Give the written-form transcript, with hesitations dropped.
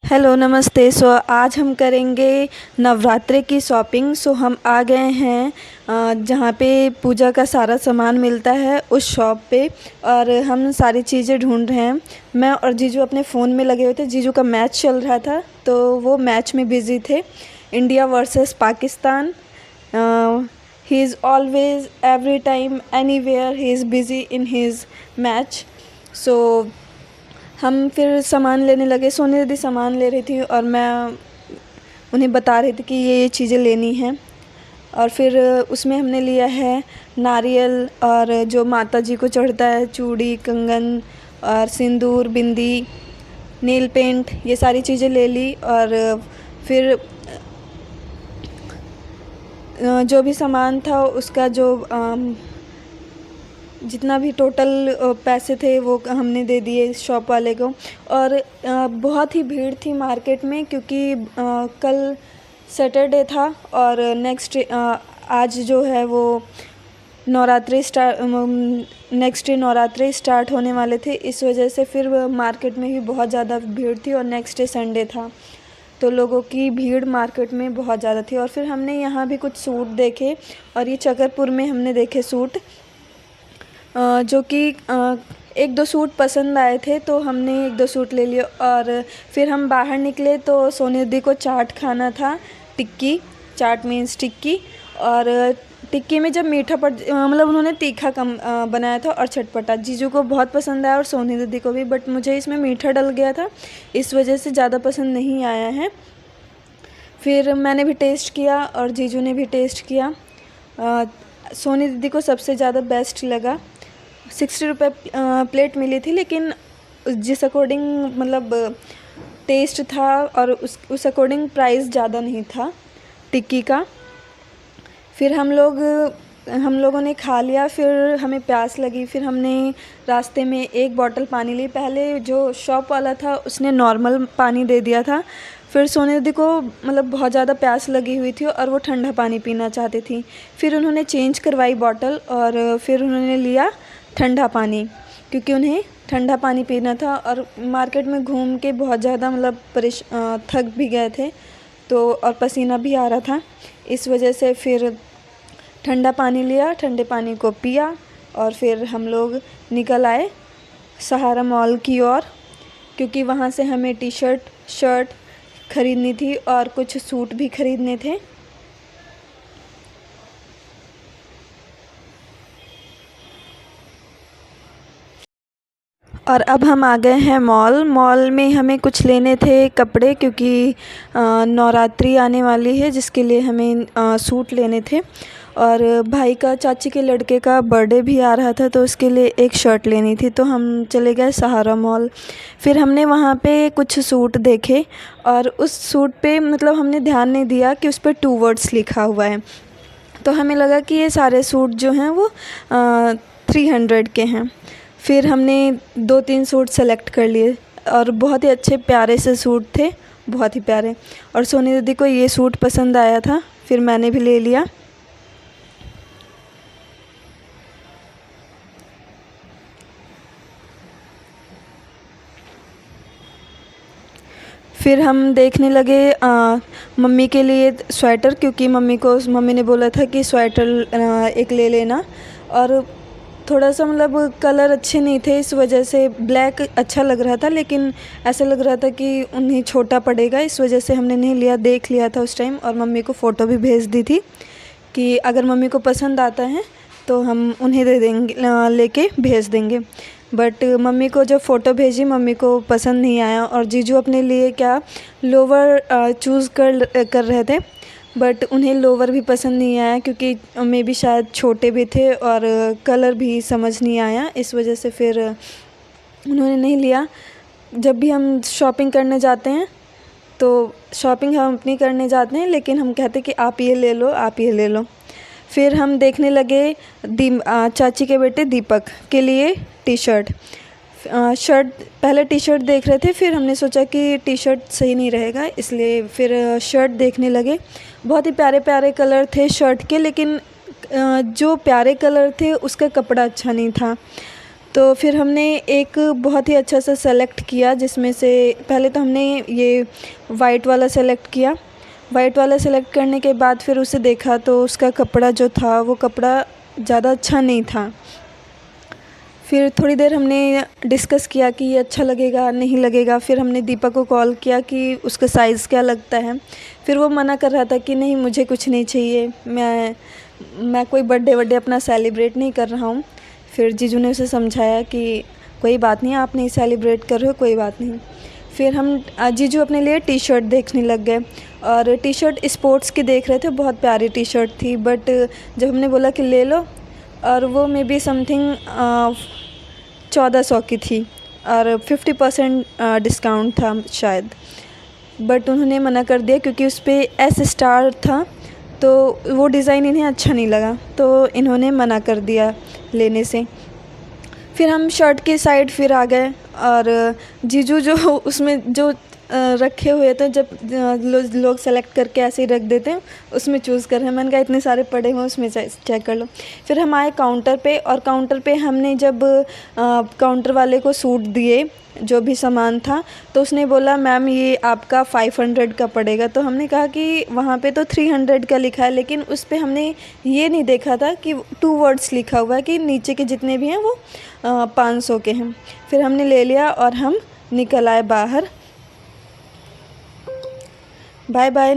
Hello नमस्ते। आज हम करेंगे नवरात्रि की शॉपिंग। हम आ गए हैं जहाँ पे पूजा का सारा सामान मिलता है उस शॉप पे, और हम सारी चीज़ें ढूंढ रहे हैं। मैं और जीजू अपने फ़ोन में लगे हुए थे। जीजू का मैच चल रहा था तो वो मैच में बिज़ी थे, India versus Pakistan. He is always every time anywhere he is busy in his match. So हम फिर सामान लेने लगे। सोनी दीदी सामान ले रही थी और मैं उन्हें बता रही थी कि ये चीज़ें लेनी हैं। और फिर उसमें हमने लिया है नारियल, और जो माता जी को चढ़ता है चूड़ी, कंगन और सिंदूर, बिंदी, नेल पेंट, ये सारी चीज़ें ले ली। और फिर जो भी सामान था उसका जो जितना भी टोटल पैसे थे वो हमने दे दिए शॉप वाले को। और बहुत ही भीड़ थी मार्केट में, क्योंकि कल सैटरडे था और नेक्स्ट आज जो है वो नेक्स्ट डे नवरात्रि स्टार्ट होने वाले थे। इस वजह से फिर मार्केट में भी बहुत ज़्यादा भीड़ थी, और नेक्स्ट डे संडे था तो लोगों की भीड़ मार्केट में बहुत ज़्यादा थी। और फिर हमने यहाँ भी कुछ सूट देखे, और ये चकरपुर में हमने देखे सूट जो कि एक दो सूट पसंद आए थे तो हमने एक दो सूट ले लिए। और फिर हम बाहर निकले तो सोनी दीदी को चाट खाना था, टिक्की। चाट मीन्स टिक्की। और टिक्की में जब मीठा मतलब उन्होंने तीखा कम बनाया था और चटपटा। जीजू को बहुत पसंद आया और सोनी दीदी को भी, बट मुझे इसमें मीठा डल गया था, इस वजह से ज़्यादा पसंद नहीं आया है। फिर मैंने भी टेस्ट किया और जीजू ने भी टेस्ट किया। सोनी दीदी को सबसे ज़्यादा बेस्ट लगा। 60 रुपये प्लेट मिली थी, लेकिन जिस अकॉर्डिंग मतलब टेस्ट था और उस अकॉर्डिंग प्राइस ज़्यादा नहीं था टिक्की का। फिर हम लोगों ने खा लिया। फिर हमें प्यास लगी, फिर हमने रास्ते में एक बॉटल पानी ली। पहले जो शॉप वाला था उसने नॉर्मल पानी दे दिया था। फिर सोनी दीदी को मतलब बहुत ज़्यादा प्यास लगी हुई थी और वो ठंडा पानी पीना चाहती थी। फिर उन्होंने चेंज करवाई बॉटल, और फिर उन्होंने लिया ठंडा पानी, क्योंकि उन्हें ठंडा पानी पीना था। और मार्केट में घूम के बहुत ज़्यादा मतलब थक भी गए थे तो, और पसीना भी आ रहा था, इस वजह से फिर ठंडा पानी लिया, ठंडे पानी को पिया। और फिर हम लोग निकल आए सहारा मॉल की ओर, क्योंकि वहाँ से हमें टी शर्ट ख़रीदनी थी और कुछ सूट भी ख़रीदने थे। और अब हम आ गए हैं मॉल में। हमें कुछ लेने थे कपड़े, क्योंकि नवरात्रि आने वाली है जिसके लिए हमें सूट लेने थे। और भाई का, चाची के लड़के का बर्थडे भी आ रहा था तो उसके लिए एक शर्ट लेनी थी, तो हम चले गए सहारा मॉल। फिर हमने वहाँ पे कुछ सूट देखे, और उस सूट पे मतलब हमने ध्यान नहीं दिया कि उस पर 2 वर्ड्स लिखा हुआ है, तो हमें लगा कि ये सारे सूट जो हैं वो 300 के हैं। फिर हमने 2-3 सूट सेलेक्ट कर लिए, और बहुत ही अच्छे प्यारे से सूट थे, बहुत ही प्यारे। और सोनी दीदी को ये सूट पसंद आया था, फिर मैंने भी ले लिया। फिर हम देखने लगे मम्मी के लिए स्वेटर, क्योंकि मम्मी ने बोला था कि स्वेटर एक ले लेना। और थोड़ा सा मतलब कलर अच्छे नहीं थे, इस वजह से ब्लैक अच्छा लग रहा था, लेकिन ऐसा लग रहा था कि उन्हें छोटा पड़ेगा, इस वजह से हमने नहीं लिया। देख लिया था उस टाइम, और मम्मी को फ़ोटो भी भेज दी थी कि अगर मम्मी को पसंद आता है तो हम उन्हें दे देंगे, लेके भेज देंगे। बट मम्मी को जब फ़ोटो भेजी, मम्मी को पसंद नहीं आया। और जीजू अपने लिए क्या लोवर चूज़ कर रहे थे, बट उन्हें लोवर भी पसंद नहीं आया, क्योंकि मे भी शायद छोटे भी थे और कलर भी समझ नहीं आया, इस वजह से फिर उन्होंने नहीं लिया। जब भी हम शॉपिंग करने जाते हैं तो शॉपिंग हम अपनी करने जाते हैं, लेकिन हम कहते हैं कि आप ये ले लो, आप ये ले लो। फिर हम देखने लगे चाची के बेटे दीपक के लिए टी शर्ट। पहले टी शर्ट देख रहे थे, फिर हमने सोचा कि टी शर्ट सही नहीं रहेगा, इसलिए फिर शर्ट देखने लगे। बहुत ही प्यारे प्यारे कलर थे शर्ट के, लेकिन जो प्यारे कलर थे उसका कपड़ा अच्छा नहीं था, तो फिर हमने एक बहुत ही अच्छा सा सेलेक्ट किया, जिसमें से पहले तो हमने ये वाइट वाला सेलेक्ट किया। वाइट वाला सेलेक्ट करने के बाद फिर उसे देखा तो उसका कपड़ा जो था वो कपड़ा ज़्यादा अच्छा नहीं था। फिर थोड़ी देर हमने डिस्कस किया कि ये अच्छा लगेगा नहीं लगेगा। फिर हमने दीपक को कॉल किया कि उसका साइज़ क्या लगता है। फिर वो मना कर रहा था कि नहीं, मुझे कुछ नहीं चाहिए, मैं कोई बर्थडे अपना सेलिब्रेट नहीं कर रहा हूँ। फिर जीजू ने उसे समझाया कि कोई बात नहीं, आप नहीं सेलिब्रेट कर रहे हो, कोई बात नहीं। फिर हम जीजू अपने लिए टी शर्ट देखने लग गए और टी शर्ट स्पोर्ट्स की देख रहे थे। बहुत प्यारी टी शर्ट थी, बट जब हमने बोला कि ले लो, और वो मे बी समथिंग 1400 की थी और 50% डिस्काउंट था शायद। बट उन्होंने मना कर दिया क्योंकि उस पर एस स्टार था, तो वो डिज़ाइन इन्हें अच्छा नहीं लगा, तो इन्होंने मना कर दिया लेने से। फिर हम शर्ट की साइड फिर आ गए और जीजू जो उसमें जो रखे हुए थे, जब लोग सेलेक्ट करके ऐसे ही रख देते हैं, उसमें चूज़ कर रहे हैं। मैंने कहा इतने सारे पड़े हुए उसमें चेक कर लो। फिर हम आए काउंटर पे, और काउंटर पे हमने जब काउंटर वाले को सूट दिए जो भी सामान था, तो उसने बोला मैम ये आपका 500 का पड़ेगा। तो हमने कहा कि वहाँ पे तो 300 का लिखा है, लेकिन उस पे हमने ये नहीं देखा था कि 2 वर्ड्स लिखा हुआ है कि नीचे के जितने भी हैं वो 500 के हैं। फिर हमने ले लिया और हम निकल आए बाहर। Bye bye.